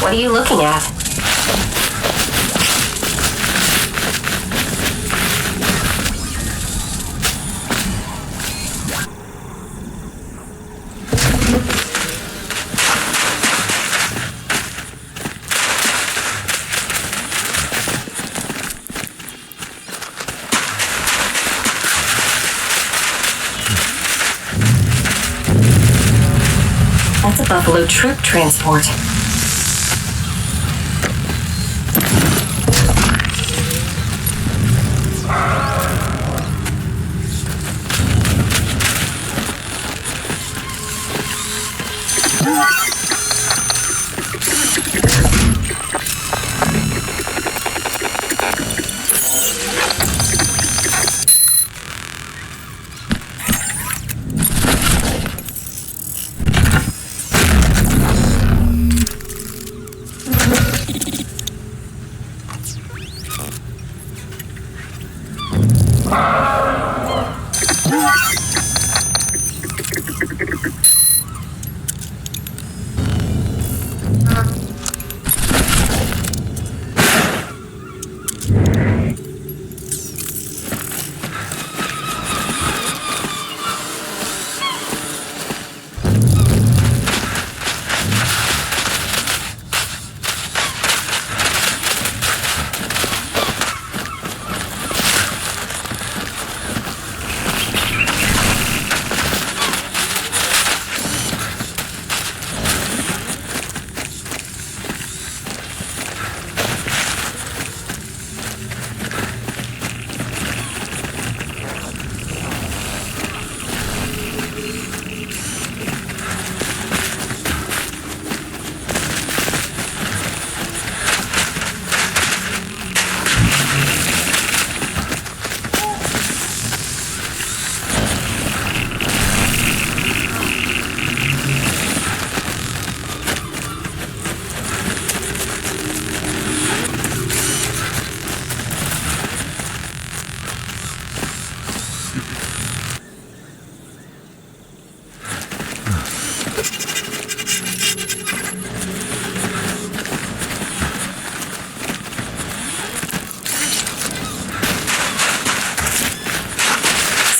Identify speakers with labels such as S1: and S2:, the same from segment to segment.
S1: What are you looking at? That's a Buffalo troop transport.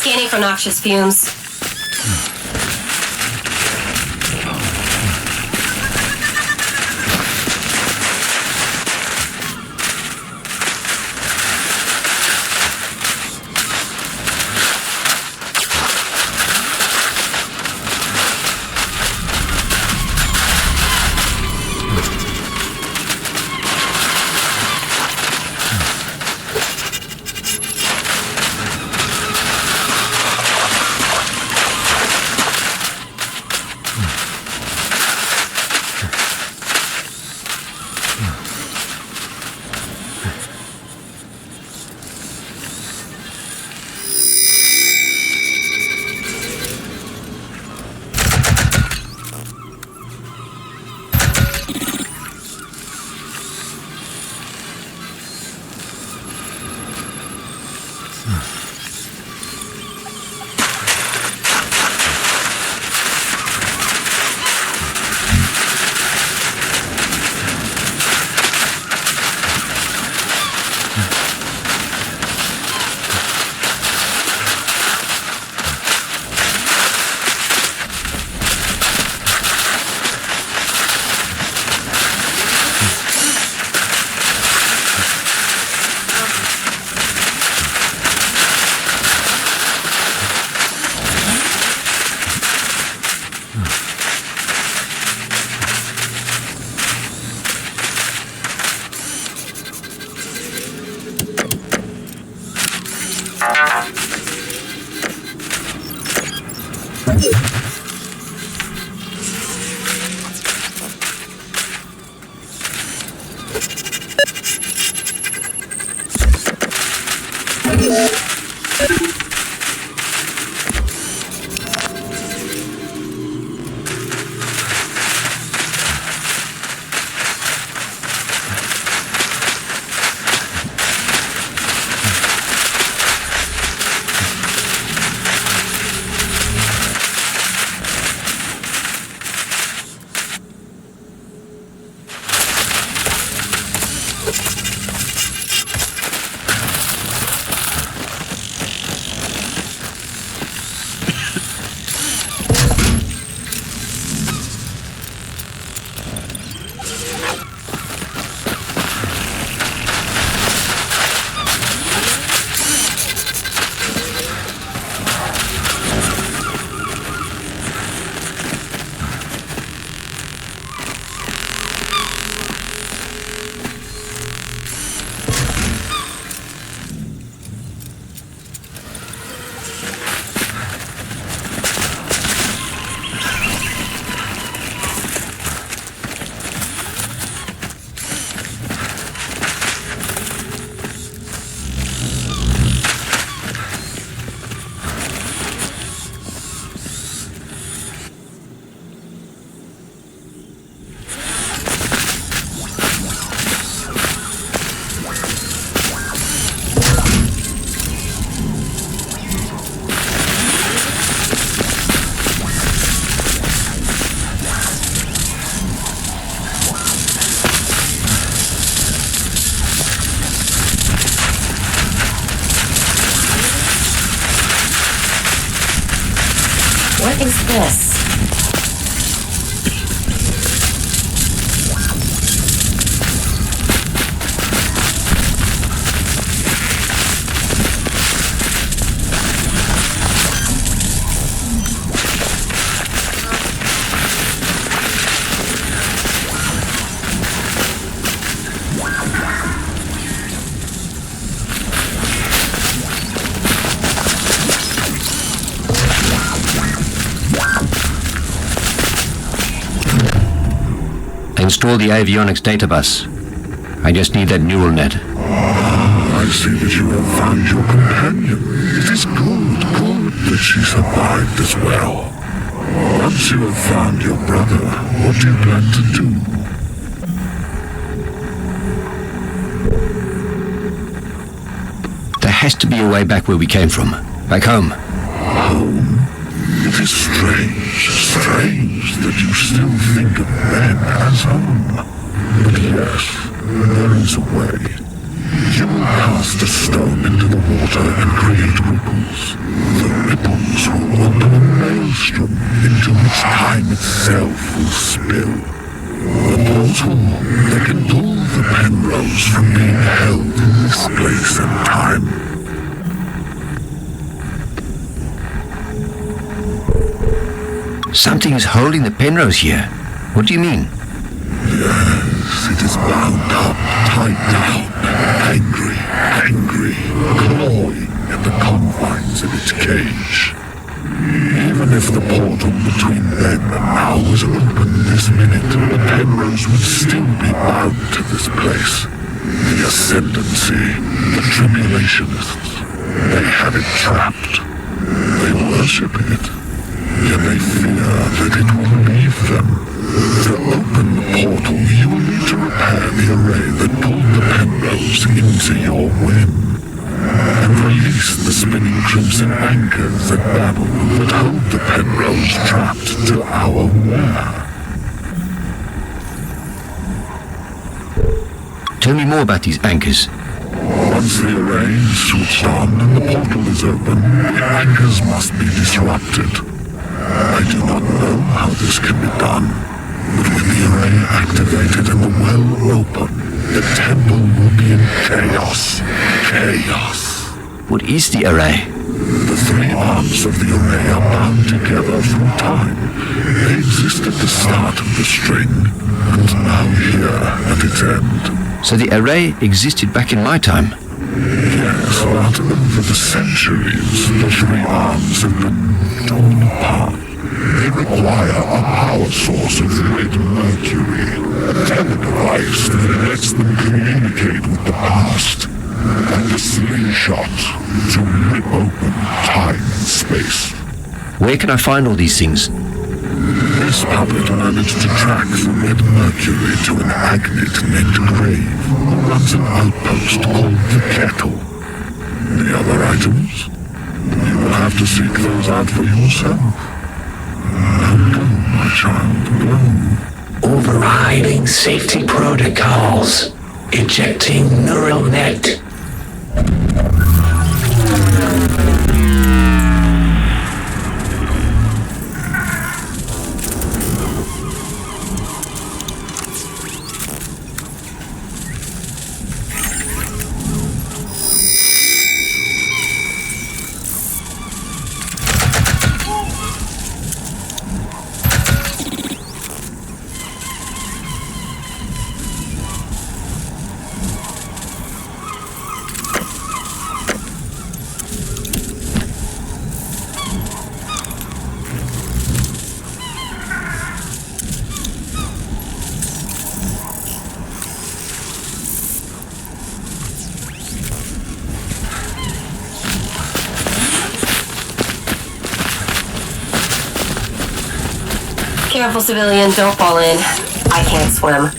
S1: Scanning for noxious fumes. What is this?
S2: Install the avionics databus. I just need that neural net.
S3: I see that you have found your companion. It is good that she survived as well. Once you have found your brother, what do you plan to do?
S2: There has to be a way back where we came from. Back home.
S3: Home? It is strange that you still think of Ben as home. But yes, there is a way. You will cast a stone into the water and create ripples. The ripples will open a maelstrom into which time itself will spill. A portal that can pull the Penrose from being held in this place and time.
S2: Something is holding the Penrose here. What do you mean?
S3: Yes, it is bound up, tied down, angry, clawing at the confines of its cage. Even if the portal between then and now was open this minute, the Penrose would still be bound to this place. The Ascendancy, the Tribulationists, they have it trapped. They worship it. Yet they fear that it will leave them. To open the portal, you will need to repair the array that pulled the Penrose into your whim, and release the spinning crimson anchors that babble that hold the Penrose trapped to our wear.
S2: Tell me more about these anchors.
S3: Once the array is switched on and the portal is open, the anchors must be disrupted. I do not know how this can be done, but with the array activated and the well open, the temple will be in chaos.
S2: What is the array?
S3: The three arms of the array are bound together through time. They exist at the start of the string, and now here at its end.
S2: So the array existed back in my time?
S3: Yes, but over the centuries, the three arms have been torn apart. They require a power source of red mercury, a teledevice that lets them communicate with the past, and a slingshot to rip open time and space.
S2: Where can I find all these things?
S3: This puppet managed to track the red mercury to an agnate named Grave, who runs an outpost called the Kettle. The other items? You will have to seek those out for yourself. Now go, my child, go.
S4: Overriding safety protocols. Ejecting neural net.
S1: Careful, civilian, don't fall in. I can't swim.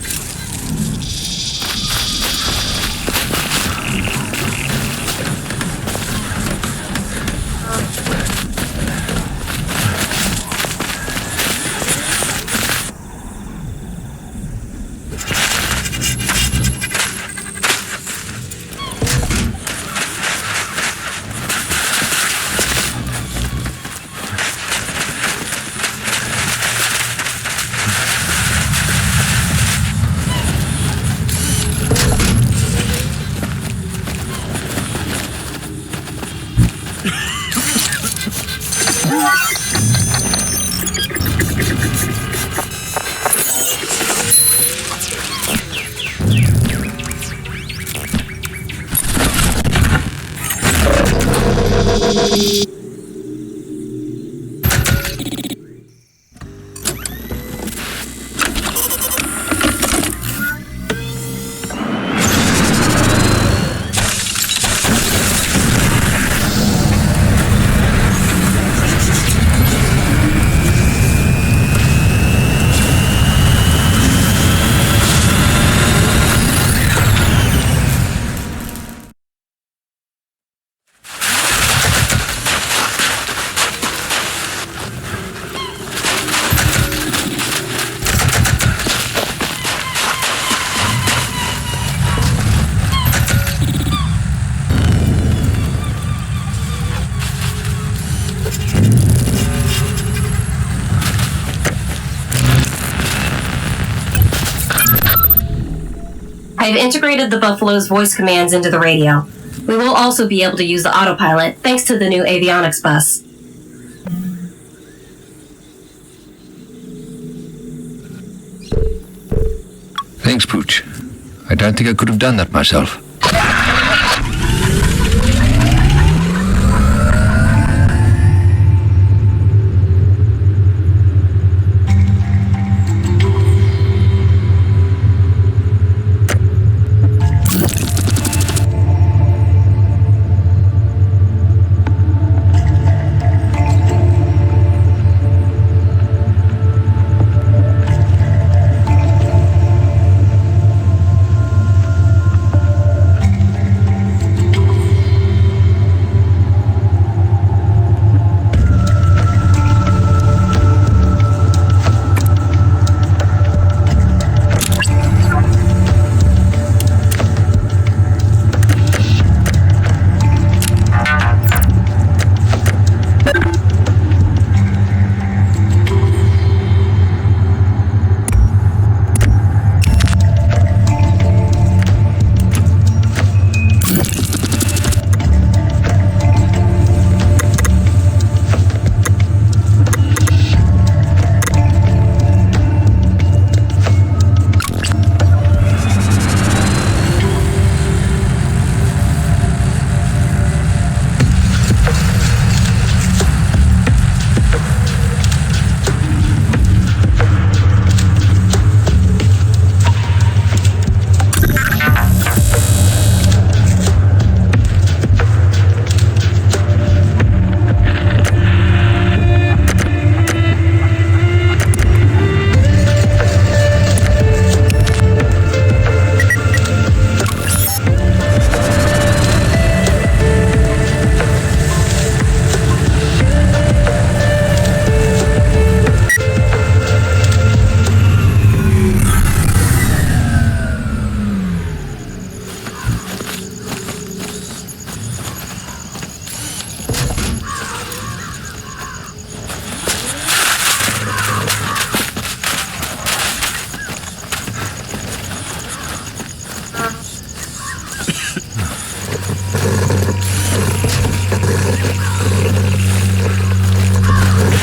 S1: I've integrated the Buffalo's voice commands into the radio. We will also be able to use the autopilot thanks to the new avionics bus.
S2: Thanks, Pooch. I don't think I could have done that myself.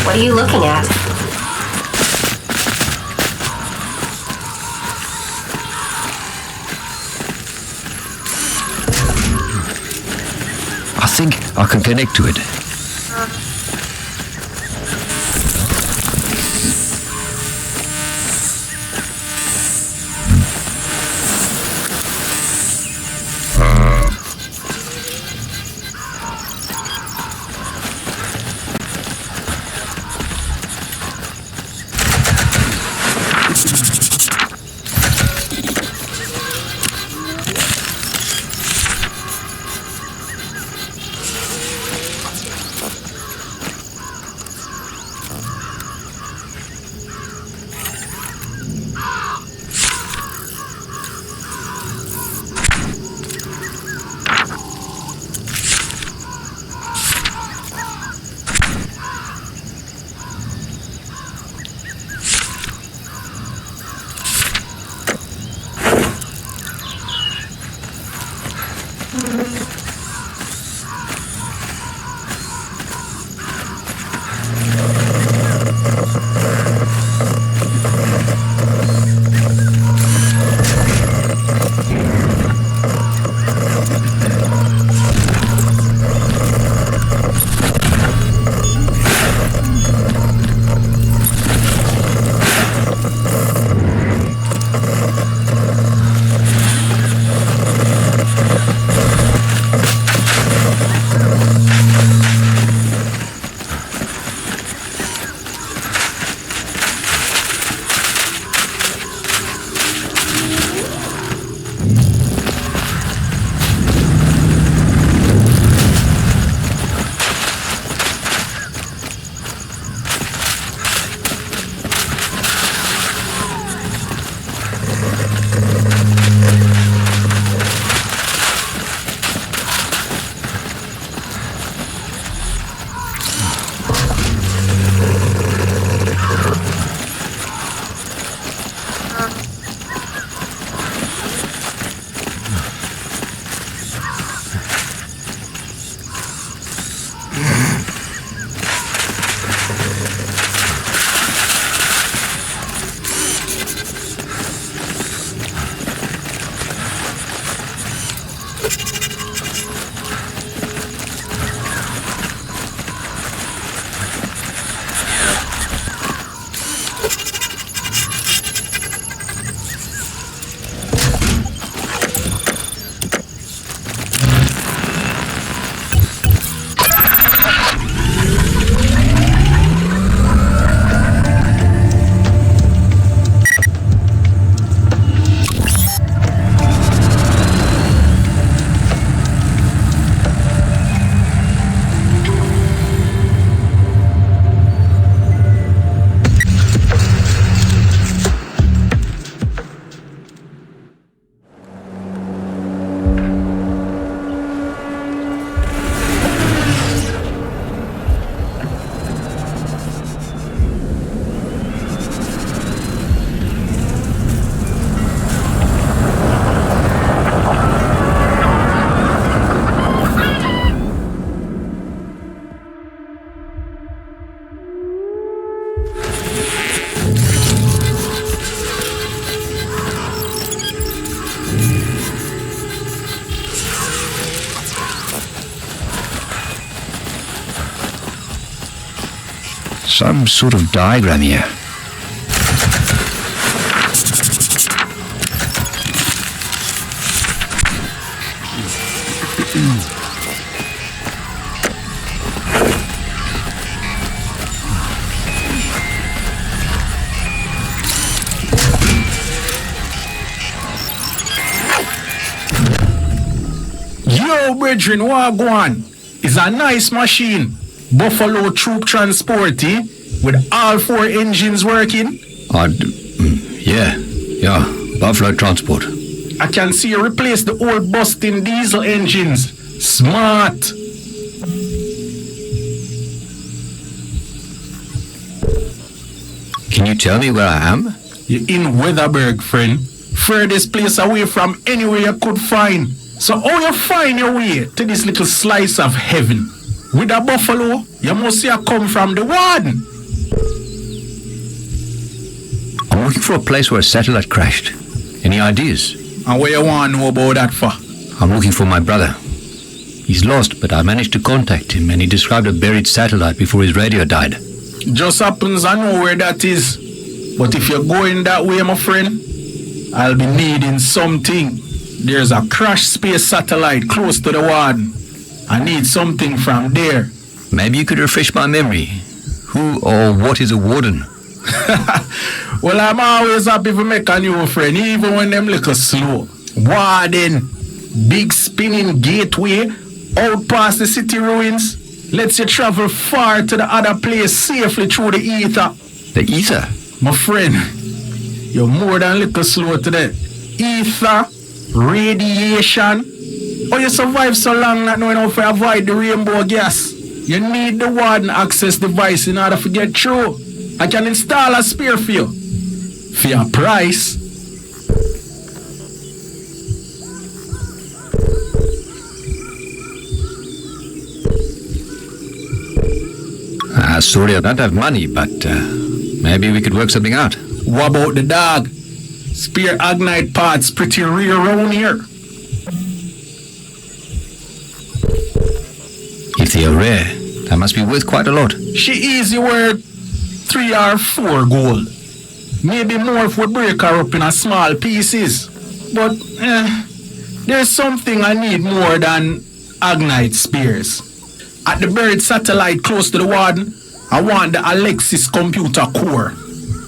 S1: What are you looking at?
S2: I think I can connect to it. Some sort of diagram here.
S5: Yo, brethren, Wagwan is a nice machine. Buffalo troop transport, eh? With all 4 engines working.
S2: Yeah, Buffalo transport.
S5: I can see you replace the old busting diesel engines. Smart.
S2: Can you tell me where I am?
S5: You're in Witherberg, friend. Furthest place away from anywhere you could find. So how you find your way to this little slice of heaven? With a buffalo, you must have come from the warden.
S2: I'm looking for a place where a satellite crashed. Any ideas?
S5: And what you want to know about that for?
S2: I'm looking for my brother. He's lost, but I managed to contact him, and he described a buried satellite before his radio died.
S5: Just happens I know where that is. But if you're going that way, my friend, I'll be needing something. There's a crashed space satellite close to the warden. I need something from there.
S2: Maybe you could refresh my memory. Who or what is a warden?
S5: Well, I'm always happy to make a new friend, even when them little slow. Warden, big spinning gateway, out past the city ruins, lets you travel far to the other place safely through the ether.
S2: The ether?
S5: My friend, you're more than little slow today. Ether, radiation. Oh, you survive so long not knowing how to avoid the rainbow gas. You need the warden access device in order to get through. I can install a spare for you. For your price.
S2: Sorry, I don't have money, but maybe we could work something out.
S5: What about the dog? Spare Agnite parts pretty rare around here.
S2: If they are rare, that must be worth quite a lot.
S5: She easy worth 3 or 4 gold. Maybe more if we break her up in small pieces. But there's something I need more than Agnite spears. At the buried satellite close to the warden, I want the Alexis computer core.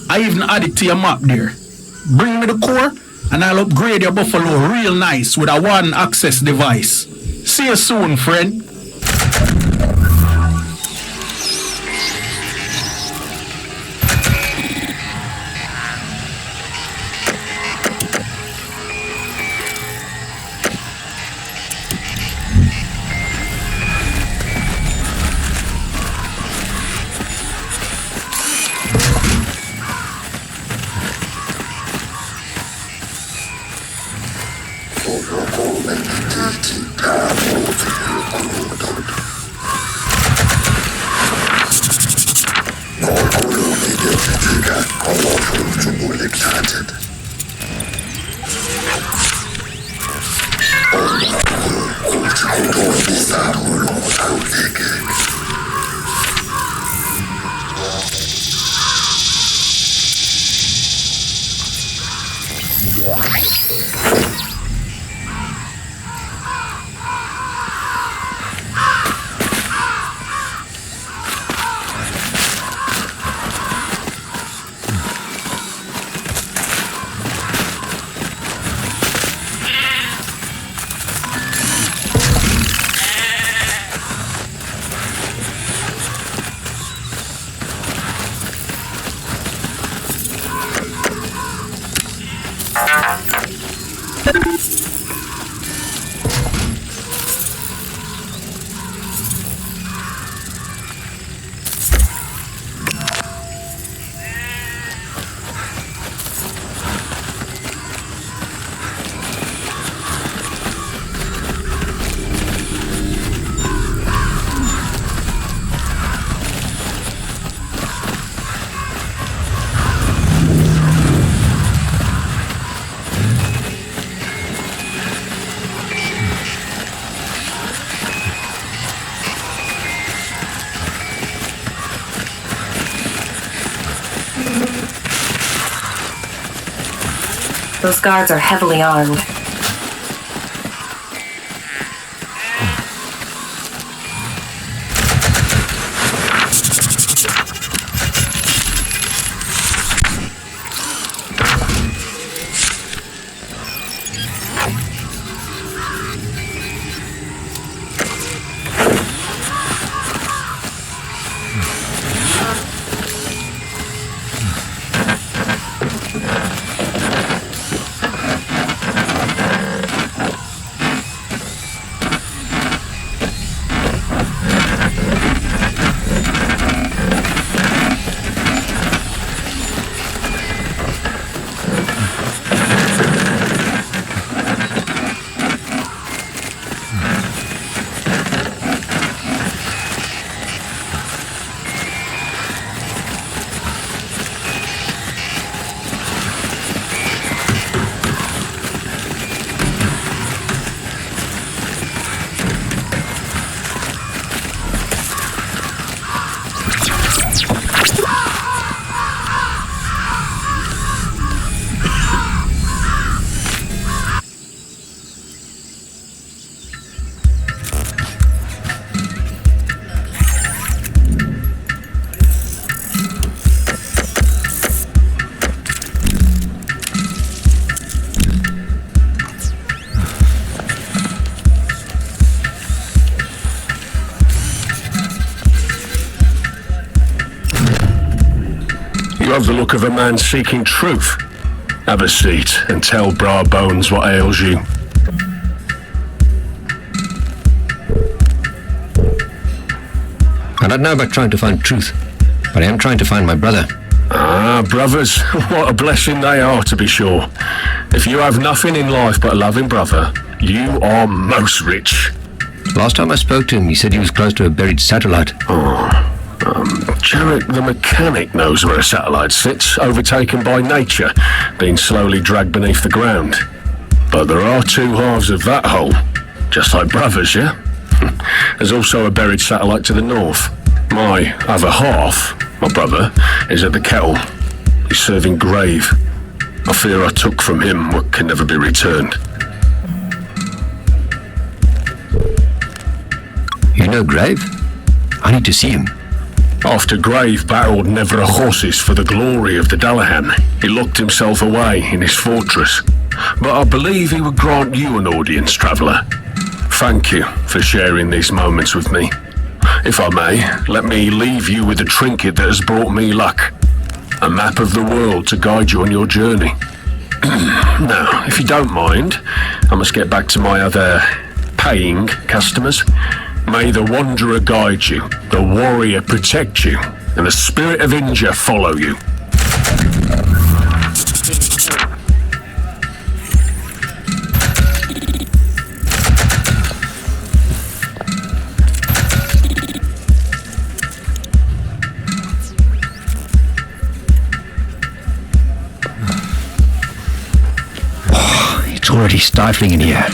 S5: I even added to your map there. Bring me the core and I'll upgrade your buffalo real nice with a warden access device. See you soon, friend.
S3: Oh,
S1: Those guards are heavily armed.
S6: You have the look of a man seeking truth. Have a seat and tell Bra Bones what ails you.
S2: I don't know about trying to find truth, but I am trying to find my brother.
S6: Ah, brothers, what a blessing they are, to be sure. If you have nothing in life but a loving brother, you are most rich.
S2: Last time I spoke to him, he said he was close to a buried satellite.
S6: Jarek the mechanic knows where a satellite sits, overtaken by nature, being slowly dragged beneath the ground. But there are two halves of that hole, just like brothers, yeah? There's also a buried satellite to the north. My other half, my brother, is at the kettle. He's serving grave. I fear I took from him what can never be returned.
S2: You know Grave? I need to see him.
S6: After Grave battled Nevra horses for the glory of the Dalahan, he locked himself away in his fortress. But I believe he would grant you an audience, traveller. Thank you for sharing these moments with me. If I may, let me leave you with a trinket that has brought me luck. A map of the world to guide you on your journey. Now, if you don't mind, I must get back to my other paying customers. May the Wanderer guide you, the Warrior protect you, and the Spirit of Inja follow you.
S2: It's already stifling in here.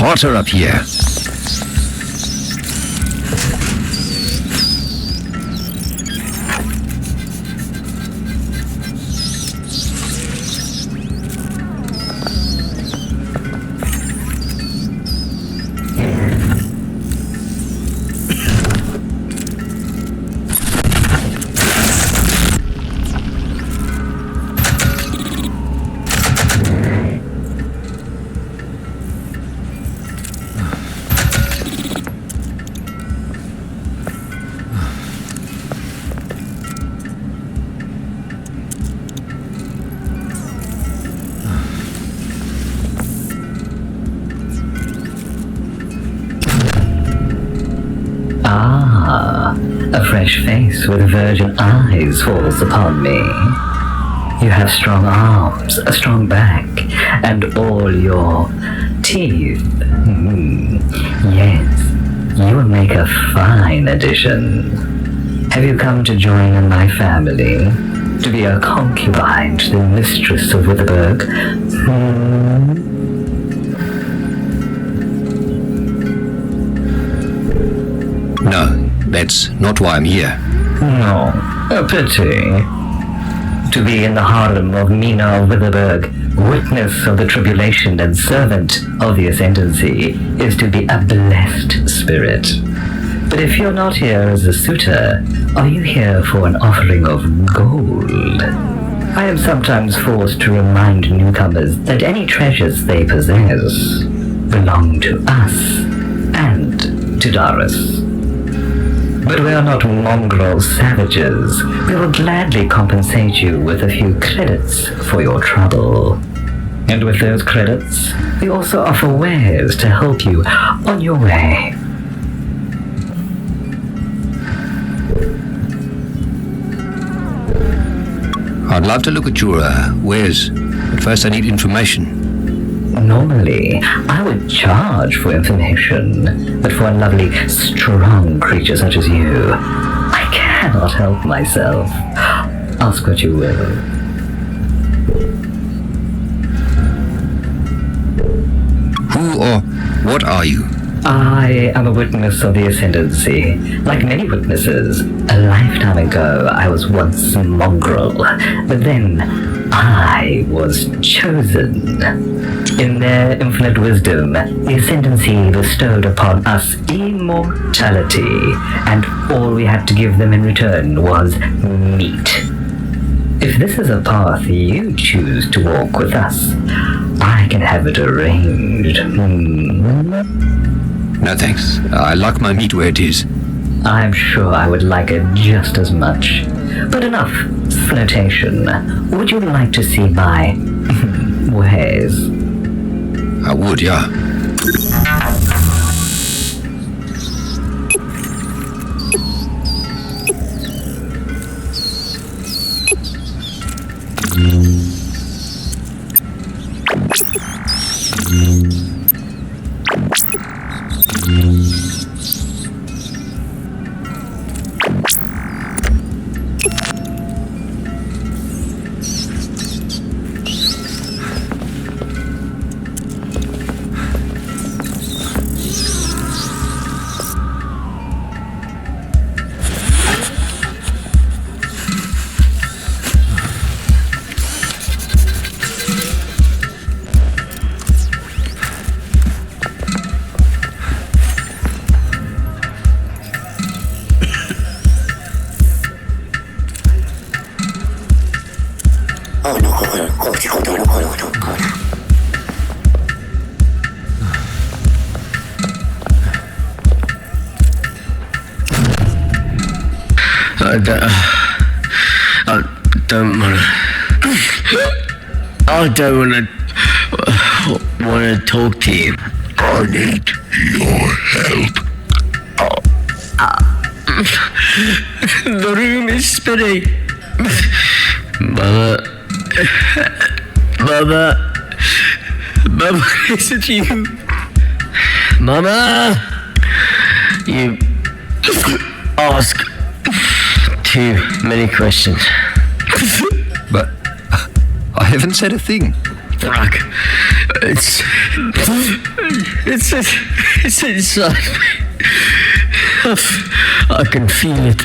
S2: hotter up here.
S7: A fresh face with virgin eyes falls upon me. You have strong arms, a strong back, and all your teeth. Yes, you will make a fine addition. Have you come to join in my family? To be a concubine to the mistress of Witherberg?
S2: No, that's not why I'm here.
S7: No, a pity. To be in the harem of Mina of Witherberg, witness of the tribulation and servant of the ascendancy, is to be a blessed spirit. But if you're not here as a suitor, are you here for an offering of gold? I am sometimes forced to remind newcomers that any treasures they possess belong to us and to Doris. But we are not mongrel savages. We will gladly compensate you with a few credits for your trouble. And with those credits, we also offer wares to help you on your way.
S2: I'd love to look at your wares, but first I need information.
S7: Normally, I would charge for information, but for a lovely, strong creature such as you, I cannot help myself. Ask what you will.
S2: Who or what are you?
S7: I am a witness of the ascendancy. Like many witnesses, a lifetime ago I was once a mongrel, but then I was chosen. In their infinite wisdom, the ascendancy bestowed upon us immortality, and all we had to give them in return was meat. If this is a path you choose to walk with us, I can have it arranged.
S2: No thanks. I like my meat where it is.
S7: I'm sure I would like it just as much. But enough flirtation. Would you like to see my wares?
S2: I would, yeah.
S8: I don't want to talk to you.
S3: I need your help.
S8: The room is spinning. Mama, is it you? Mama, you ask too many questions.
S2: But I haven't said a thing.
S8: Fuck. It's inside me. I can feel it.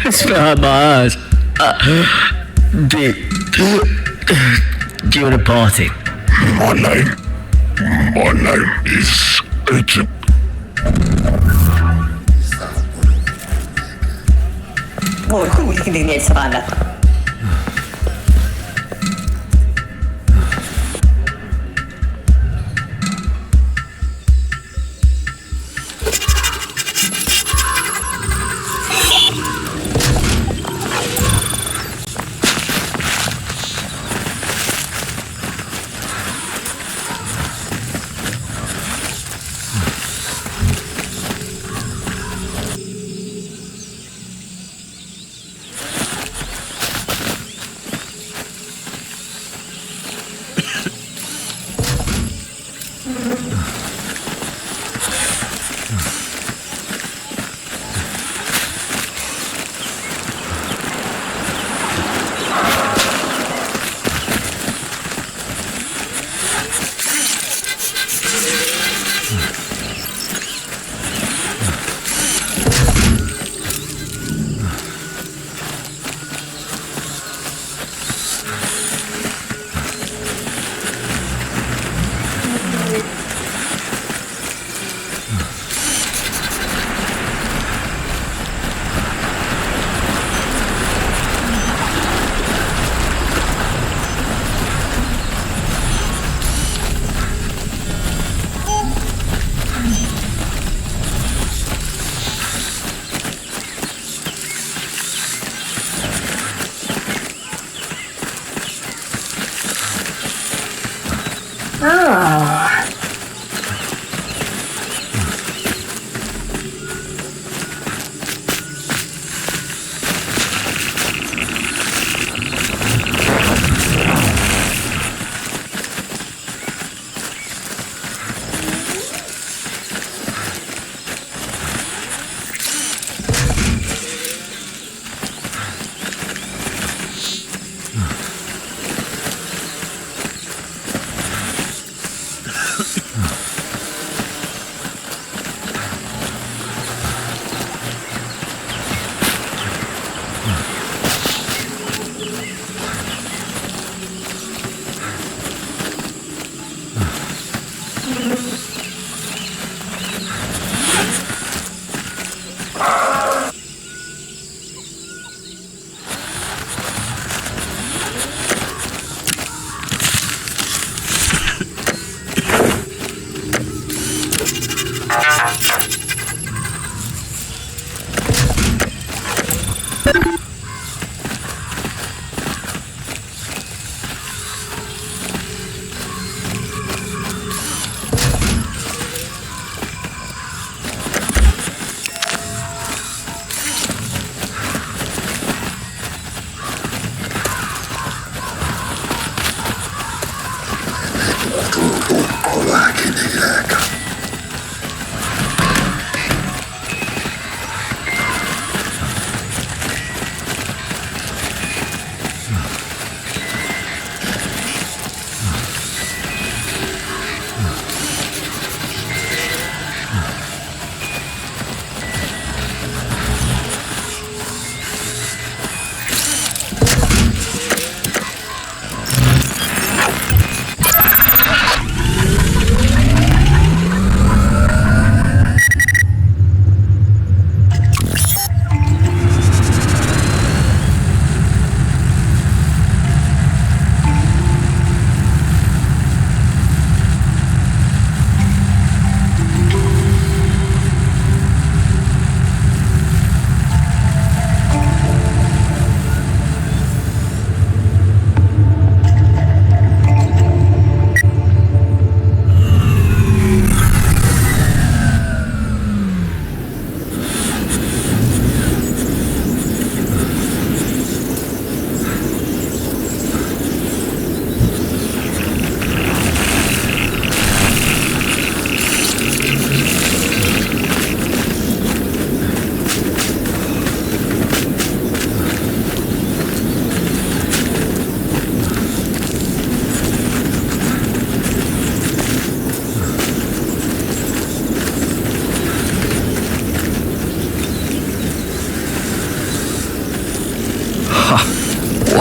S8: It's behind my eyes. Do you want to party?
S3: My name is Agent.
S9: Voi kuulikin niitä sanat.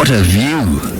S2: What a view!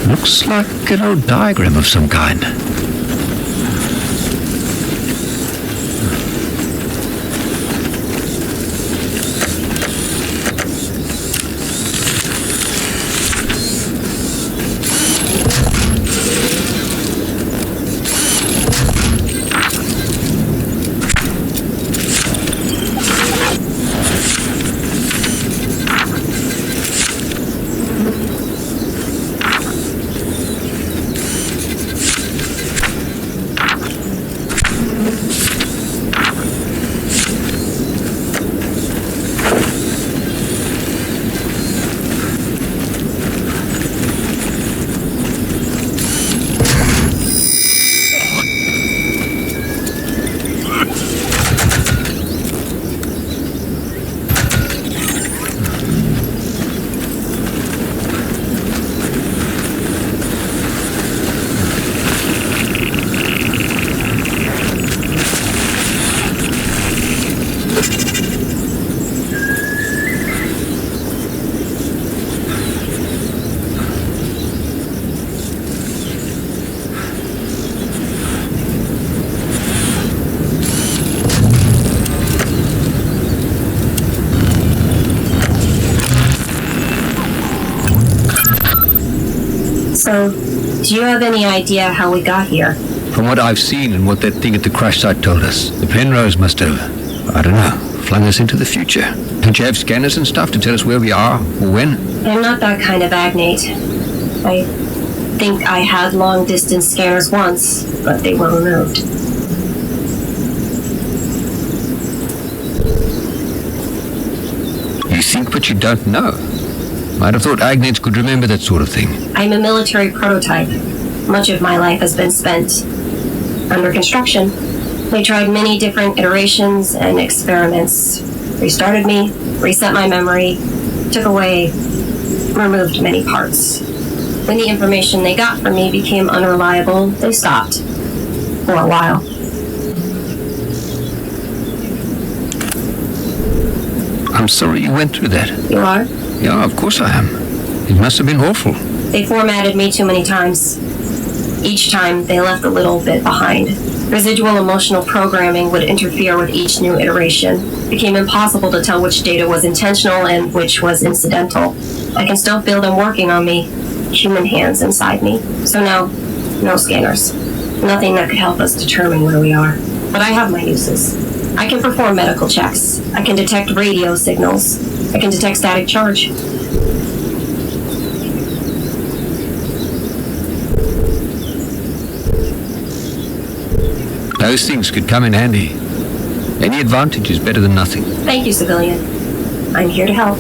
S2: Looks like an old diagram of some kind.
S1: So, do you have any idea how we got here?
S2: From what I've seen and what that thing at the crash site told us, the Penrose must have, I don't know, flung us into the future. Don't you have scanners and stuff to tell us where we are or when?
S1: I'm not that kind of agnate. I think I had long-distance scanners once, but they were removed.
S2: You think but you don't know. I'd have thought agnates could remember that sort of thing.
S1: I'm a military prototype. Much of my life has been spent under construction. They tried many different iterations and experiments. Restarted me, reset my memory, took away, removed many parts. When the information they got from me became unreliable, they stopped. For a while.
S2: I'm sorry you went through that.
S1: You are?
S2: Yeah, of course I am. It must have been awful.
S1: They formatted me too many times. Each time, they left a little bit behind. Residual emotional programming would interfere with each new iteration. It became impossible to tell which data was intentional and which was incidental. I can still feel them working on me. Human hands inside me. So now, no scanners. Nothing that could help us determine where we are. But I have my uses. I can perform medical checks. I can detect radio signals. I can detect static charge.
S2: Those things could come in handy. Any advantage is better than nothing.
S1: Thank you, civilian. I'm here to help.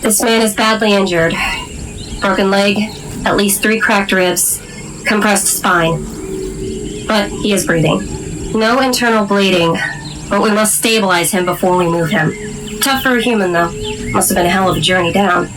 S1: This man is badly injured. Broken leg, at least 3 cracked ribs, compressed spine. But he is breathing. No internal bleeding, but we must stabilize him before we move him. Tough for a human, though. Must have been a hell of a journey down.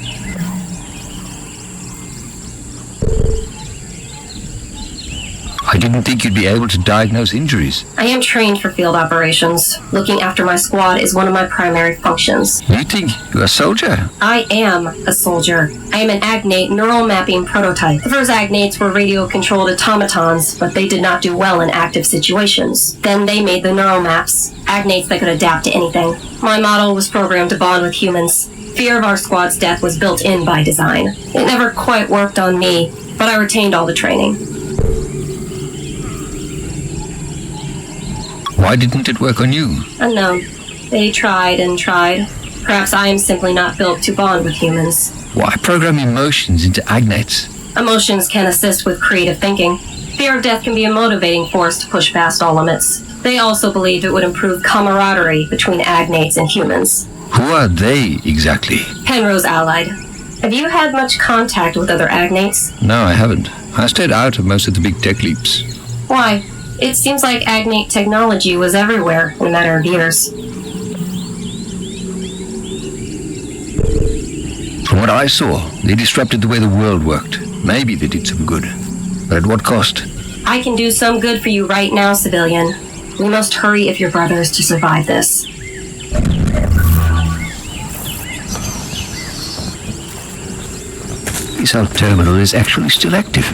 S2: I didn't think you'd be able to diagnose injuries.
S1: I am trained for field operations. Looking after my squad is one of my primary functions.
S2: You think you're a soldier?
S1: I am a soldier. I am an agnate neural mapping prototype. The first agnates were radio-controlled automatons, but they did not do well in active situations. Then they made the neural maps, agnates that could adapt to anything. My model was programmed to bond with humans. Fear of our squad's death was built in by design. It never quite worked on me, but I retained all the training.
S2: Why didn't it work on you?
S1: Unknown. They tried and tried. Perhaps I am simply not built to bond with humans.
S2: Why program emotions into agnates?
S1: Emotions can assist with creative thinking. Fear of death can be a motivating force to push past all limits. They also believed it would improve camaraderie between agnates and humans.
S2: Who are they, exactly?
S1: Penrose allied. Have you had much contact with other agnates?
S2: No, I haven't. I stayed out of most of the big tech leaps.
S1: Why? It seems like agnate technology was everywhere in a matter of years.
S2: From what I saw, they disrupted the way the world worked. Maybe they did some good. But at what cost?
S1: I can do some good for you right now, civilian. We must hurry if your brother is to survive this.
S2: This old terminal is actually still active.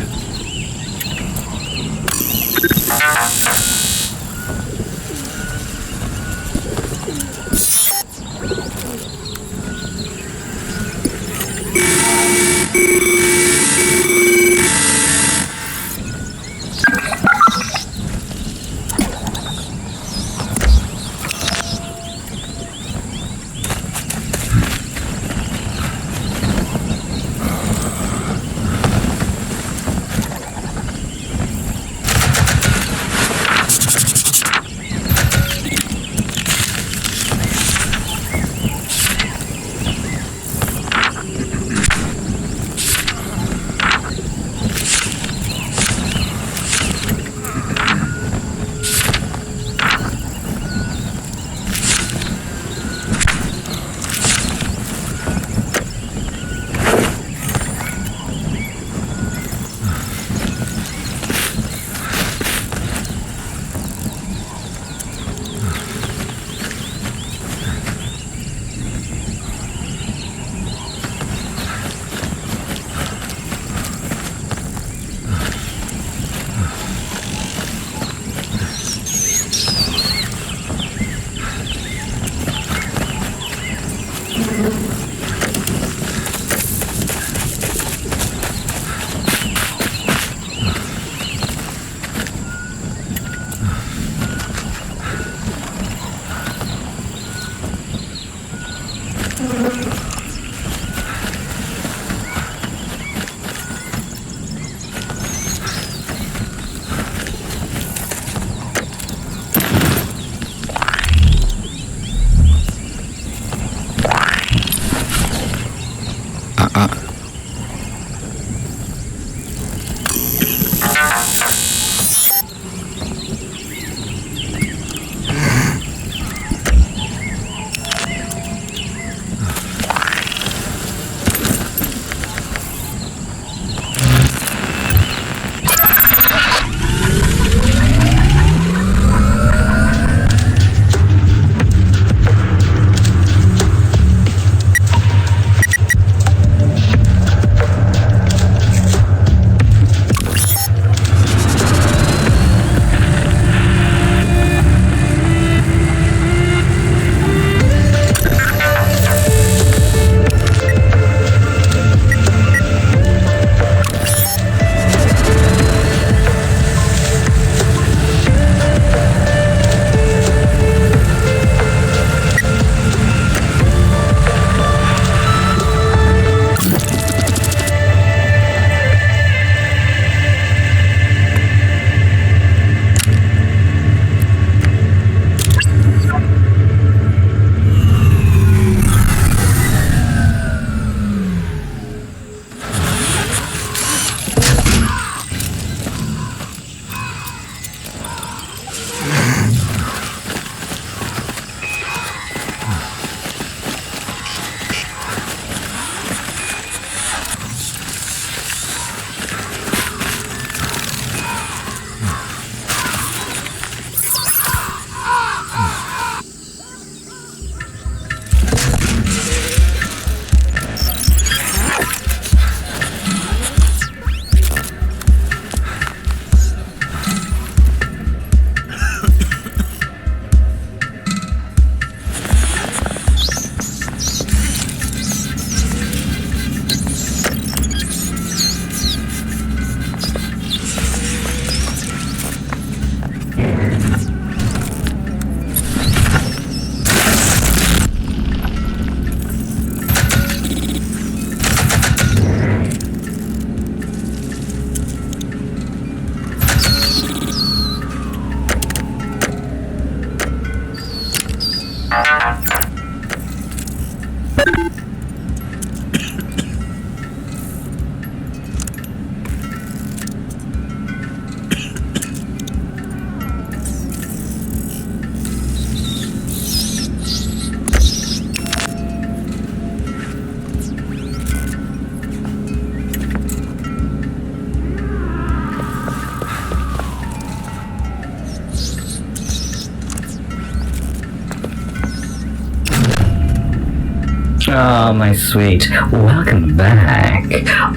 S7: Ah, my sweet. Welcome back.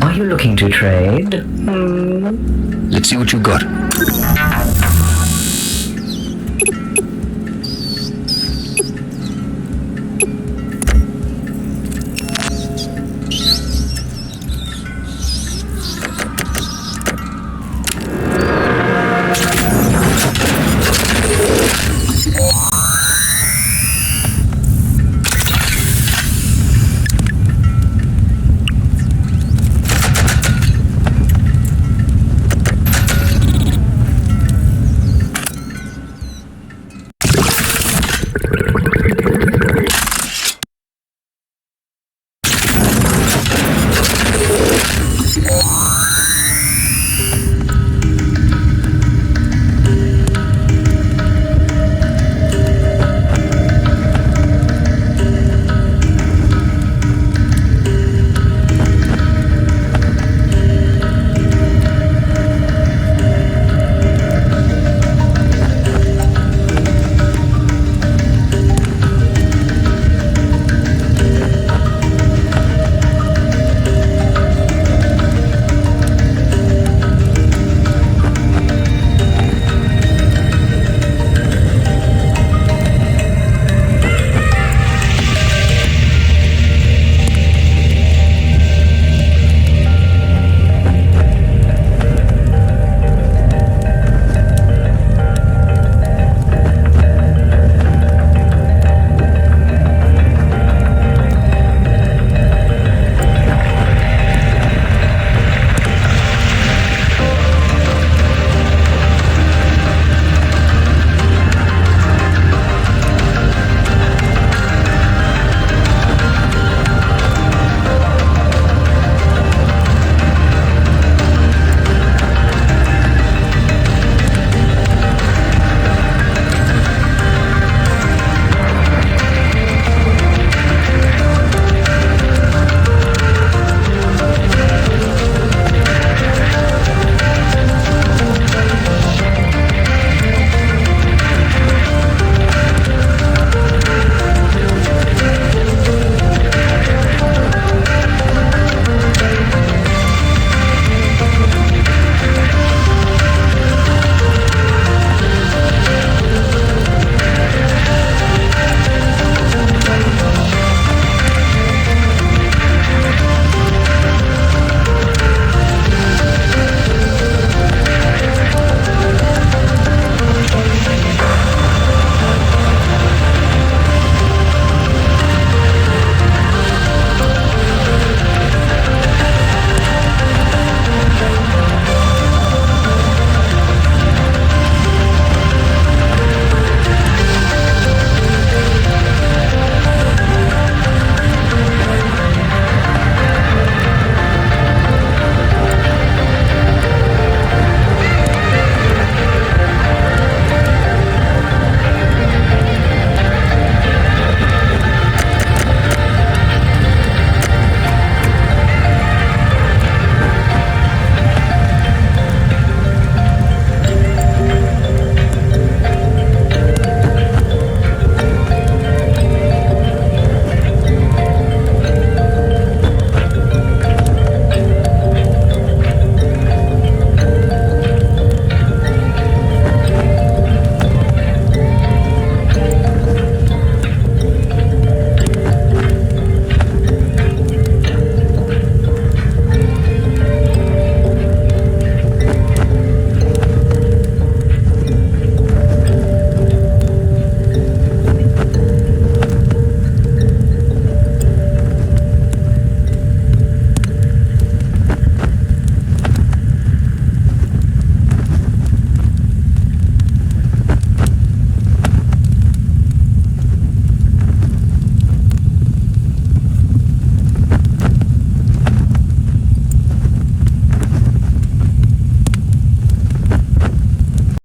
S7: Are you looking to trade?
S2: Let's see what you got.